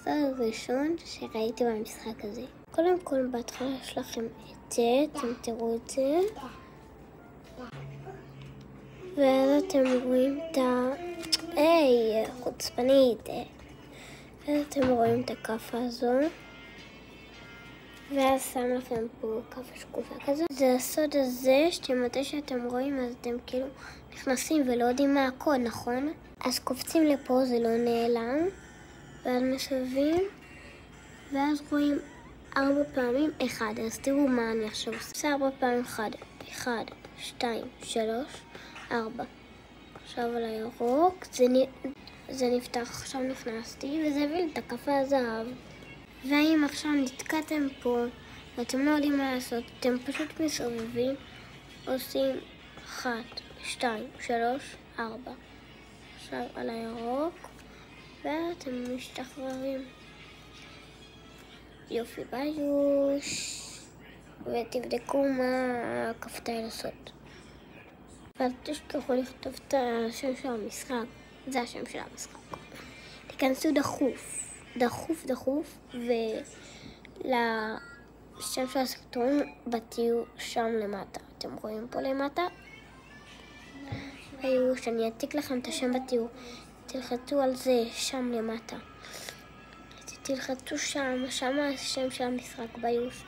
הדבר הראשון שראיתי במשחק הזה. קודם כל, בהתחלה יש לכם את זה, אתם תראו את זה. ואז אתם רואים את חוצפנית. ואז אתם רואים את הכף הזו. ואז שם לכם פה כף שקופה כזו. זה הסוד הזה, שמתי שאתם רואים, אז אתם כאילו נכנסים ולא יודעים מה הקוד, נכון? אז קופצים לפה, זה לא נעלם. ואז מסובבים. ואז רואים 4 פעמים 1. אז תראו מה אני עכשיו עושה 4 פעמים 1. 1, 2, 3, 4. עכשיו על הירוק, זה נפתח, עכשיו נכנסתי, וזה הביא לי את הכף הזהב. ואם עכשיו נתקעתם פה, ואתם לא יודעים מה לעשות, אתם פשוט מסובבים, עושים 1, 2, 3, 4. עכשיו על הירוק, ואתם משתחררים. יופי ביוש. ותבדקו מה כפתן לעשות. ואל תשכחו לכתוב את השם של המשחק. זה השם של המשחק. תיכנסו דחוף, ולשם של הסרטון בתיאור שם למטה. אתם רואים פה למטה? ביוש, אני אעתיק לכם את השם בתיאור. תלחצו על זה שם למטה. תלחצו שם השם של המשחק ביוש.